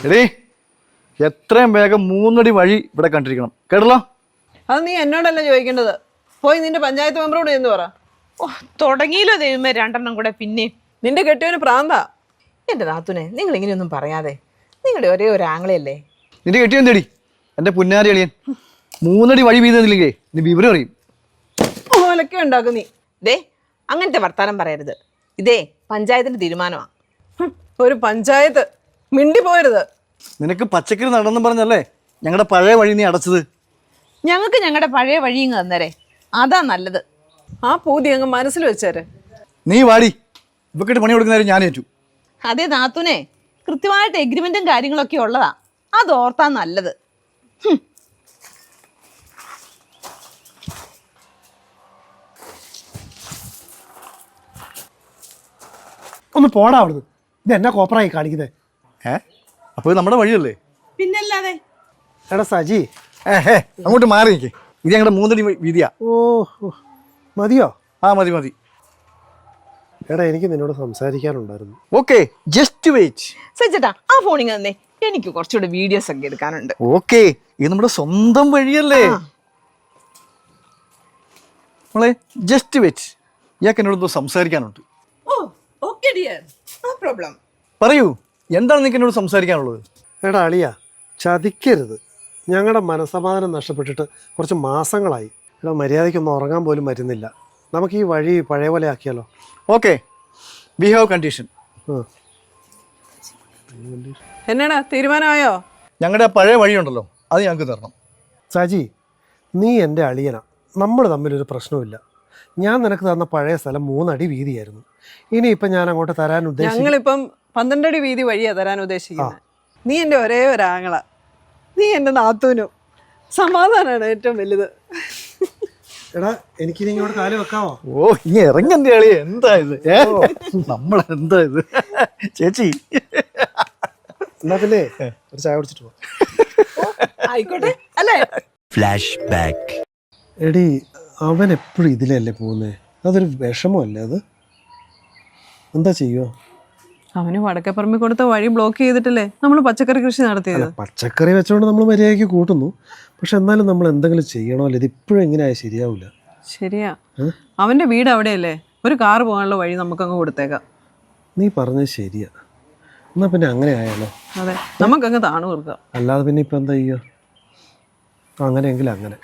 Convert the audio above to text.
എടേ എത്രയും വേഗം 3 അടി വഴി ഇവിടെ കണ്ടിരിക്കണം കേട്ടല്ലോ. അത് നീ എന്നോടല്ല ചോദിക്കേണ്ടത്, പോയി നിന്റെ പഞ്ചായത്ത് മെമ്പറോട് എന്ന് പറ. ഓ തുടങ്ങിയില്ലോ ദൈവമേ, 2 കൂടെ പിന്നെ. നിന്റെ കെട്ടിയവന് പ്രാന്താ. എന്റെ നാത്തുനെ, നിങ്ങൾ ഇങ്ങനെയൊന്നും പറയാതെ. നിങ്ങളുടെ ഒരേ ഒരു ആംഗ്ലയല്ലേ. നിന്റെ കെട്ടിയെന്ന് തേടി എൻ്റെ പുന്നാരി അളിയൻ 3 അടി വഴി വീഴുന്നില്ലേ നീ വിവരം അറിയും. ഓലൊക്കെ ഉണ്ടാക്കും നീ. ദേ അങ്ങനത്തെ വർത്താനം പറയരുത്. ഇതേ പഞ്ചായത്തിന്റെ തീരുമാനമാണ്. ഒരു പഞ്ചായത്ത് മിണ്ടി പോരുത്. നിനക്ക് പച്ചക്കറി നടന്നു പറഞ്ഞല്ലേ ഞങ്ങളുടെ പഴയ വഴി നീ അടച്ചത്. ഞങ്ങൾക്ക് ഞങ്ങളുടെ പഴയ വഴി ഇങ്ങ് തന്നേരെ, അതാ നല്ലത്. ആ പൂതി അങ്ങ് മനസ്സിൽ വെച്ചേരെ. നീ വാടി, ഇവക്കിട്ട് പണി കൊടുക്കുന്നവരെ ഞാൻ ഏറ്റു. അതെ നാത്തുനെ, കൃത്യമായിട്ട് എഗ്രിമെന്റും കാര്യങ്ങളൊക്കെ ഉള്ളതാ, അത് ഓർത്താ നല്ലത്. ഒന്ന് പോടാ അവിടുന്ന്. ഇത് എന്നാ കോപ്പറായി കാണിക്കുന്നത്? അപ്പോൾ ഇത് നമ്മുടെ വഴിയല്ലേ? പിന്നല്ലാതെ. എടാ സജി, അങ്ങോട്ട് മാറി നിൽക്കേ. ഇത് ഞങ്ങളുടെ 3 അടി വീതിയാ. ഓ മതിയോ? ആ മതി മതി. എടാ എനിക്ക് നിന്നോട് സംസാരിക്കാനുണ്ടായിരുന്നു. Okay, just wait. സജ്ജേട്ടാ ആ ഫോണിങ് തന്നെ, എനിക്ക് കുറച്ചുകൂടെ വീഡിയോസ് ഒക്കെ എടുക്കാനുണ്ട്. ഓക്കെ, ഇത് നമ്മുടെ സ്വന്തം വഴിയല്ലേ നമ്മളെ. ജസ്റ്റ് വെയിറ്റ്, ഇയാൾക്ക് എന്നോട് സംസാരിക്കാനുണ്ട്. ഓ ഓക്കെ ഡിയർ, നോ പ്രോബ്ലം. പറയൂ, എന്താണ് നിങ്ങൾക്ക് എന്നോട് സംസാരിക്കാനുള്ളത്? എടാ അളിയ, ചതിക്കരുത്. ഞങ്ങളുടെ മനസ്സമാധാനം നഷ്ടപ്പെട്ടിട്ട് കുറച്ച് മാസങ്ങളായി. എടാ മര്യാദയ്ക്കൊന്നും ഉറങ്ങാൻ പോലും പറ്റുന്നില്ല. നമുക്ക് ഈ വഴി പഴയ പോലെ ആക്കിയാലോ? Okay, we have condition. എന്നാടാ തീരുമാനമായോ? ഞങ്ങളുടെ പഴയ വഴിയുണ്ടല്ലോ, അത് ഞങ്ങൾക്ക് തരണം. സജി, നീ എൻ്റെ അളിയനാ. നമ്മൾ തമ്മിലൊരു പ്രശ്നവുമില്ല. ഞാൻ നിനക്ക് തന്ന പഴയ സ്ഥലം 3 അടി വീതിയായിരുന്നു. ഇനിയിപ്പം ഞാൻ അങ്ങോട്ട് തരാൻ ഉദ്ദേശിച്ചു. ഞങ്ങളിപ്പം 12 അടി വീതി വഴിയാ തരാൻ ഉദ്ദേശിക്കുന്നത്. നീ എൻ്റെ ഒരേ ഒരാങ്ങള, നീ എൻ്റെ നാത്തൂനും. സമാധാനമാണ് ഏറ്റവും വലുത്. എടാ എനിക്കിനി ഇങ്ങോട്ട് കാല് വെക്കാമോ? ഓ ഇനി ഇറങ്ങന്റെ കളി എന്താ ഇത്? നമ്മളെന്താ ഇത് ചേച്ചി? എന്നാ പിന്നെ ഒരു ചായ കുടിച്ചിട്ട് പോ. ആയിക്കോട്ടെ അല്ലേ. Flash back. എടി അവൻ എപ്പോഴും ഇതിലല്ലേ പോകുന്നത്? അതൊരു വിഷമമല്ലേ അത്? എന്താ ചെയ്യുമോ? അവന് വടക്കേപ്പറമ്പിൽ കൊടുത്ത വഴി ബ്ലോക്ക് ചെയ്തിട്ടല്ലേ നമ്മൾ പച്ചക്കറി കൃഷി നടത്തിയത്. പച്ചക്കറി വെച്ചുകൊണ്ട് നമ്മൾ മര്യാദയ്ക്ക് കൂട്ടുന്നു. പക്ഷെ എന്നാലും നമ്മൾ എന്തെങ്കിലും ചെയ്യണമല്ലോ. ഇതിപ്പോഴും എങ്ങനെയായാലും ശരിയാവില്ല. ശരിയാ, അവന്റെ വീട് അവിടെയല്ലേ, ഒരു കാറ് പോകാനുള്ള വഴി നമുക്കങ്ങ് കൊടുത്തേക്കാം. നീ പറഞ്ഞത് ശരിയാ. എന്നാൽ പിന്നെ അങ്ങനെ ആയാലോ? അതെ, നമുക്കങ്ങ് താണു കൊടുക്കാം. അല്ലാതെ പിന്നെ ഇപ്പം എന്താ ചെയ്യുക? അങ്ങനെയെങ്കിൽ അങ്ങനെ.